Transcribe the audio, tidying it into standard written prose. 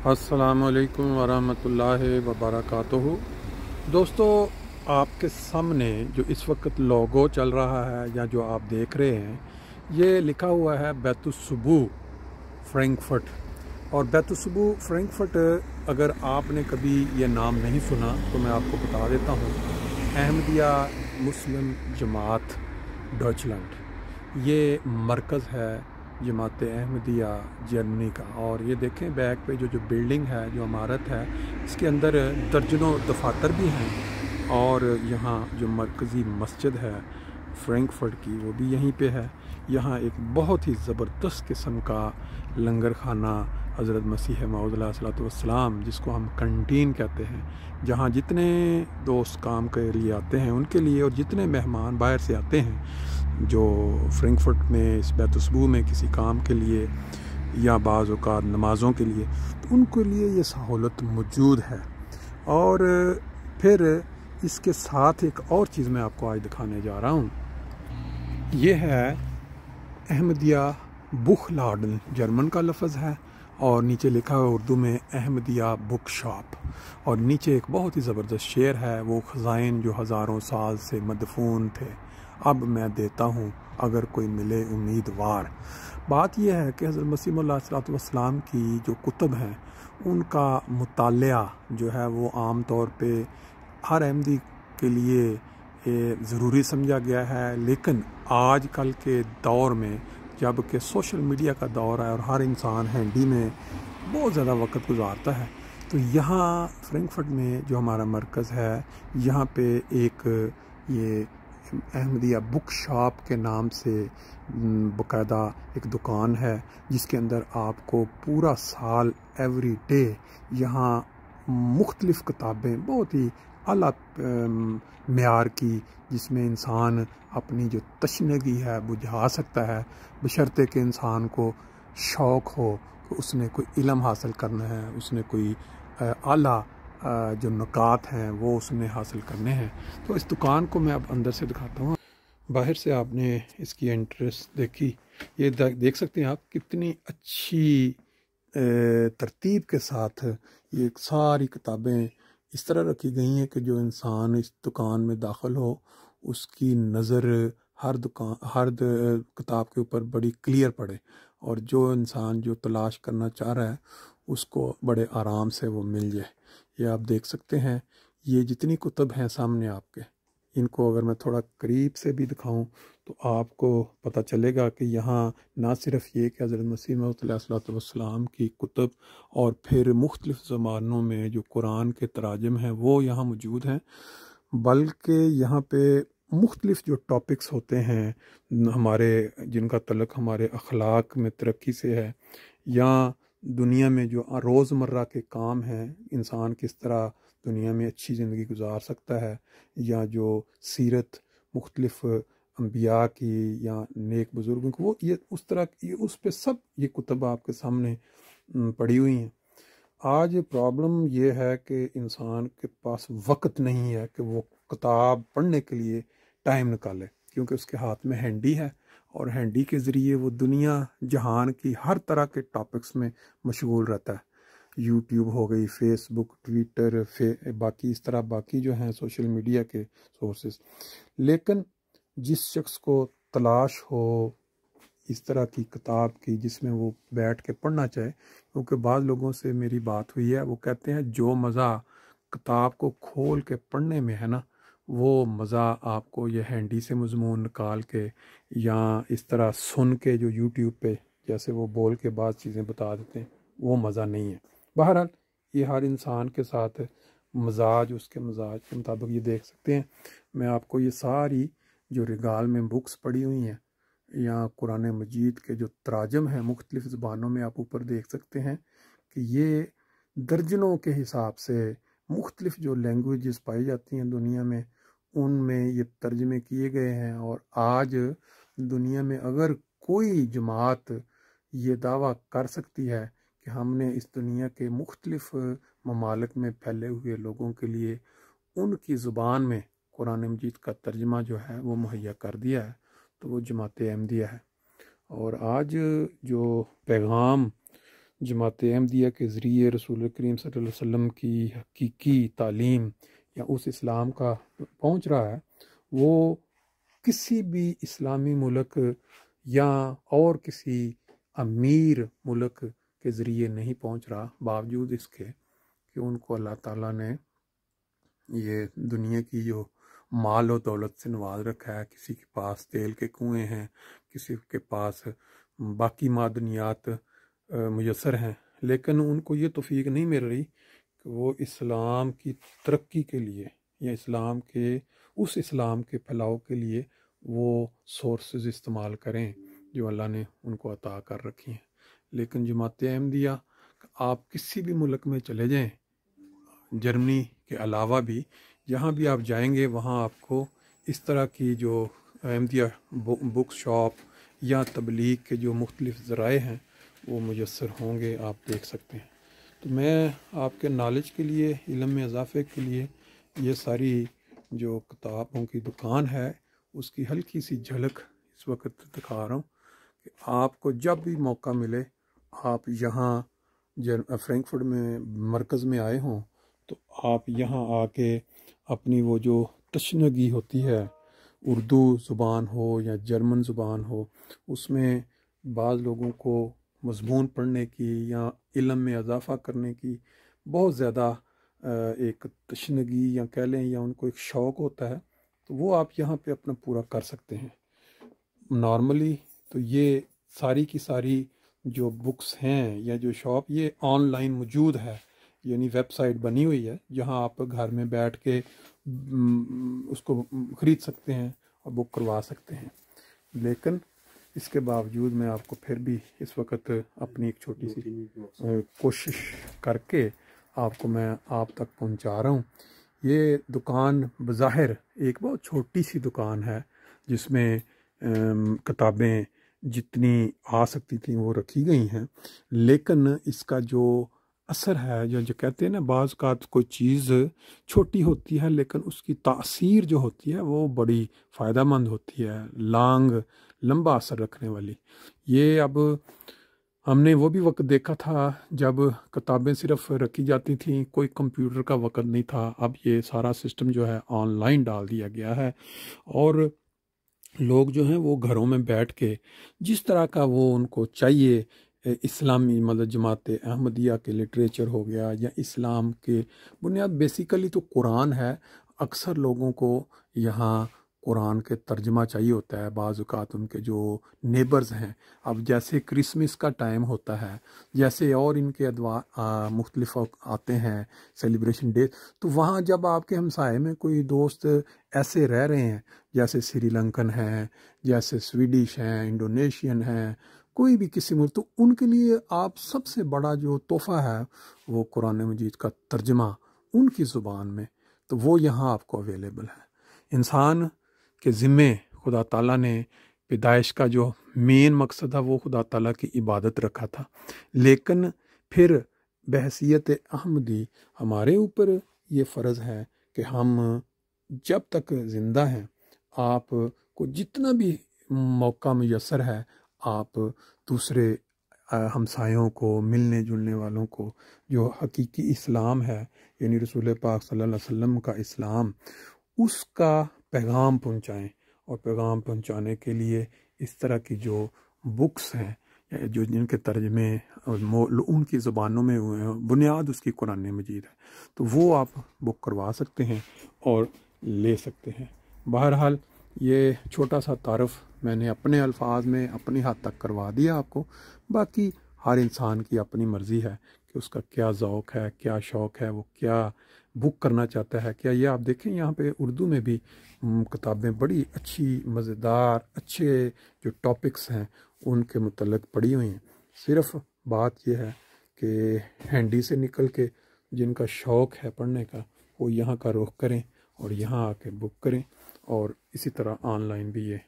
अस्सलामु अलैकुम वरहमतुल्लाहि वबरकातुहू। दोस्तों, आपके सामने जो इस वक्त लोगो चल रहा है या जो आप देख रहे हैं, ये लिखा हुआ है बैतुस्सुबू फ्रैंकफर्ट। और बैतुस्सुबू फ्रैंकफर्ट, अगर आपने कभी ये नाम नहीं सुना तो मैं आपको बता देता हूँ। अहमदिया मुस्लिम जमात डॉइचलैंड ये मरकज़ है जमात अहमदिया जर्मनी का। और ये देखें बैक पे जो बिल्डिंग है, जो इमारत है, इसके अंदर दर्जनों दफातर भी हैं। और यहाँ जो मरकज़ी मस्जिद है फ्रैंकफर्ट की, वो भी यहीं पे है। यहाँ एक बहुत ही ज़बरदस्त किस्म का लंगर खाना हज़रत मसीह मऊद अलैहिस्सलाम, जिसको हम कैंटीन कहते हैं, जहाँ जितने दोस्त काम के लिए आते हैं उनके लिए, और जितने मेहमान बाहर से आते हैं जो फ्रैंकफर्ट में इस बैतुस्सुबू में किसी काम के लिए या बाज़ औक़ात नमाज़ों के लिए, तो उनके लिए ये सहूलत मौजूद है। और फिर इसके साथ एक और चीज़ मैं आपको आज दिखाने जा रहा हूँ। ये है अहमदिया बुखलाडन, जर्मन का लफ्ज़ है, और नीचे लिखा है उर्दू में अहमदिया बुक शॉप। और नीचे एक बहुत ही ज़बरदस्त शेर है, वो ख़ज़ाइन जो हज़ारों साल से मदफून थे, अब मैं देता हूँ अगर कोई मिले उम्मीदवार। बात यह है कि हज़रत मसीह मौऊद अलैहिस्सलाम की जो कुतुब हैं, उनका मुतालिया जो है वो आम तौर पे हर अहमदी के लिए ज़रूरी समझा गया है। लेकिन आज कल के दौर में, जब कि सोशल मीडिया का दौर है और हर इंसान हैंडी में बहुत ज़्यादा वक्त गुजारता है, तो यहाँ फ्रैंकफर्ट में जो हमारा मरकज़ है, यहाँ पे एक ये अहमदिया बुक शॉप के नाम से बाकायदा एक दुकान है, जिसके अंदर आपको पूरा साल एवरी डे यहाँ मुख्तलिफ़ किताबें बहुत ही आला मेयार की, जिसमें इंसान अपनी जो तशनगी है बुझा सकता है, बशर्ते कि इंसान को शौक़ हो कि उसने कोई इल्म हासिल करना है, उसने कोई आला जो नुकात हैं वो उसने हासिल करने हैं। तो इस दुकान को मैं अब अंदर से दिखाता हूँ। बाहर से आपने इसकी एंट्रेंस देखी, ये देख सकते हैं आप कितनी अच्छी तरतीब के साथ ये सारी किताबें इस तरह रखी गई हैं कि जो इंसान इस दुकान में दाखिल हो, उसकी नज़र हर किताब के ऊपर बड़ी क्लियर पड़े, और जो इंसान जो तलाश करना चाह रहा है उसको बड़े आराम से वो मिल जाए। ये आप देख सकते हैं, ये जितनी कुतुब हैं सामने आपके, इनको अगर मैं थोड़ा करीब से भी दिखाऊं तो आपको पता चलेगा कि यहाँ ना सिर्फ ये कि हज़रत मसीह मऊऊद अलैहिस्सलाम की कुतुब, और फिर मुख्तलिफ़ ज़मानों में जो कुरान के तराजम हैं वो यहाँ मौजूद हैं, बल्कि यहाँ पे मुख्तलिफ़ जो टॉपिक्स होते हैं हमारे, जिनका तल्लुक़ हमारे अखलाक में तरक्की से है, या दुनिया में जो रोज़मर्रा के काम हैं, इंसान किस तरह दुनिया में अच्छी ज़िंदगी गुजार सकता है, या जो सीरत मुख्तलिफ़ अंबिया की या नेक बुज़ुर्गों की, वो ये उस तरह ये उस पे सब ये कुतुब आपके सामने पड़ी हुई हैं। आज प्रॉब्लम ये है कि इंसान के पास वक्त नहीं है कि वो किताब पढ़ने के लिए टाइम निकाले, क्योंकि उसके हाथ में हैंडी है, और हैंडी के ज़रिए वो दुनिया जहान की हर तरह के टॉपिक्स में मशगूल रहता है। यूट्यूब हो गई, फेसबुक, ट्विटर, बाकी इस तरह बाकी जो हैं सोशल मीडिया के सोर्सेस। लेकिन जिस शख्स को तलाश हो इस तरह की किताब की जिसमें वो बैठ के पढ़ना चाहे, क्योंकि बाद लोगों से मेरी बात हुई है, वो कहते हैं जो मज़ा किताब को खोल के पढ़ने में है ना, वो मज़ा आपको ये हैंडी से मज़मून निकाल के या इस तरह सुन के जो यूट्यूब पे जैसे वो बोल के बाद चीज़ें बता देते हैं, वो मज़ा नहीं है। बहरहाल ये हर इंसान के साथ मजाज, उसके मजाज के मुताबिक ये देख सकते हैं। मैं आपको ये सारी जो रिगाल में बुक्स पड़ी हुई हैं, या कुरान मजीद के जो तराजम हैं मुख्तलिफ़ ज़बानों में, आप ऊपर देख सकते हैं कि ये दर्जनों के हिसाब से मुख्तलिफ़ जो लैंग्वेजेस पाई जाती हैं दुनिया में, उनमें ये तर्जमे किए गए हैं। और आज दुनिया में अगर कोई जमात ये दावा कर सकती है कि हमने इस दुनिया के मुख्तलिफ़ ममालिक में फैले हुए लोगों के लिए उनकी ज़ुबान में कुरान मजीद का तर्जमा जो है वो मुहैया कर दिया है, तो वो जमात अहमदिया है। और आज जो पैगाम جماعت احمدیہ کے ذریعے رسول کریم صلی اللہ علیہ وسلم کی حقیقی تعلیم یا اس اسلام کا پہنچ رہا ہے، وہ کسی بھی اسلامی ملک یا اور کسی امیر ملک کے ذریعے نہیں پہنچ رہا، باوجود اس کے کہ ان کو اللہ تعالیٰ نے یہ دنیا کی جو مال و دولت سے نواز رکھا ہے. کسی کے پاس تیل کے کنویں ہیں، کسی کے پاس باقی معدنیات میسر ہیں، لیکن ان کو یہ توفیق نہیں مل رہی کہ وہ اسلام کی ترقی کے لیے یا اسلام کے پھیلاؤ کے لیے وہ سورسز استعمال کریں جو اللہ نے ان کو عطا کر رکھی ہیں. لیکن جماعت احمدیہ آپ کسی بھی ملک میں چلے جائیں، جرمنی کے علاوہ بھی جہاں بھی آپ جائیں گے وہاں آپ کو اس طرح کی جو احمدیہ بک شاپ یا تبلیغ کے جو مختلف ذرائع ہیں وہ میسر ہوں گے، آپ دیکھ سکتے ہیں. تو میں آپ کے نالج کے لیے، علم میں اضافے کے لیے یہ ساری جو کتابوں کی دکان ہے اس کی ہلکی سی جھلک اس وقت دکھا رہا ہوں کہ آپ کو جب بھی موقع ملے آپ یہاں فرینکفرٹ میں مرکز میں آئے ہوں تو آپ یہاں آ کے اپنی وہ جو تشنگی ہوتی ہے، اردو زبان ہو یا جرمن زبان ہو، اس میں بعض لوگوں کو مضمون پڑھنے کی یا علم میں اضافہ کرنے کی بہت زیادہ ایک تشنگی یا کہہ لیں یا ان کو ایک شوق ہوتا ہے، تو وہ آپ یہاں پہ اپنا پورا کر سکتے ہیں. نارملی تو یہ ساری کی ساری جو بکس ہیں یا جو شاپ یہ آن لائن موجود ہے، یعنی ویب سائٹ بنی ہوئی ہے جہاں آپ گھر میں بیٹھ کے اس کو خرید سکتے ہیں اور بک کروا سکتے ہیں. لیکن اس کے باوجود میں آپ کو پھر بھی اس وقت اپنی ایک چھوٹی سی کوشش کر کے آپ تک پہنچا رہا ہوں. یہ دکان بظاہر ایک بہت چھوٹی سی دکان ہے جس میں کتابیں جتنی آ سکتی تھیں وہ رکھی گئی ہیں، لیکن اس کا جو اثر ہے جو کہتے ہیں نا، بعض اوقات کوئی چیز چھوٹی ہوتی ہے لیکن اس کی تاثیر جو ہوتی ہے وہ بڑی فائدہ مند ہوتی ہے، لمبا اثر رکھنے والی. یہ اب ہم نے وہ بھی وقت دیکھا تھا جب کتابیں صرف رکھی جاتی تھیں، کوئی کمپیوٹر کا وقت نہیں تھا. اب یہ سارا سسٹم جو ہے آن لائن ڈال دیا گیا ہے اور لوگ جو ہیں وہ گھروں میں بیٹھ کے جس طرح کا وہ ان کو چاہیے، اسلامی مطلب جماعت احمدیہ کے لٹریچر ہو گیا یا اسلام کے بنیاد بیسیکلی تو قرآن ہے. اکثر لوگوں کو یہاں قرآن کے ترجمہ چاہیے ہوتا ہے. بعض اوقات ان کے جو نیبرز ہیں، اب جیسے کرسمس کا ٹائم ہوتا ہے، جیسے اور ان کے مختلف آتے ہیں سیلیبریشن ڈے، تو وہاں جب آپ کے ہمسائے میں کوئی دوست ایسے رہ رہے ہیں جیسے سری لنکن ہیں، جیسے سویڈش ہیں، انڈونیشین ہیں، کوئی بھی کسی ملک، تو ان کے لیے آپ سب سے بڑا جو تحفہ ہے وہ قرآن مجید کا ترجمہ ان کی زبان میں، تو وہ یہاں آپ کو اویلیبل ہے. انسان کے ذمے خدا تعالیٰ نے پیدائش کا جو مین مقصد ہے وہ خدا تعالیٰ کی عبادت رکھا تھا، لیکن پھر بحیثیت احمدی ہمارے اوپر یہ فرض ہے کہ ہم جب تک زندہ ہیں آپ کو جتنا بھی موقع میسر ہے آپ دوسرے ہمسایوں کو، ملنے جلنے والوں کو جو حقیقی اسلام ہے، یعنی رسول پاک صلی اللہ علیہ وسلم کا اسلام، اس کا پیغام پہنچائیں. اور پیغام پہنچانے کے لیے اس طرح کی جو بکس ہیں جو جن کے ترجمے ان کی زبانوں میں ہوئے ہیں، بنیاد اس کی قرآن مجید ہے، تو وہ آپ بک کروا سکتے ہیں اور لے سکتے ہیں. بہرحال یہ چھوٹا سا تعارف میں نے اپنے الفاظ میں اپنی حد تک کروا دیا آپ کو. باقی ہر انسان کی اپنی مرضی ہے کہ اس کا کیا ذوق ہے، کیا شوق ہے، وہ کیا بک کرنا چاہتا ہے. کیا یہ آپ دیکھیں یہاں پہ اردو میں بھی کتابیں بڑی اچھی مزیدار اچھے جو ٹاپکس ہیں ان کے متعلق پڑھی ہوئی ہیں. صرف بات یہ ہے کہ ہینڈی سے نکل کے جن کا شوق ہے پڑھنے کا وہ یہاں کا رخ کریں اور یہاں آ کے بک کریں، اور اسی طرح آن لائن بھی یہ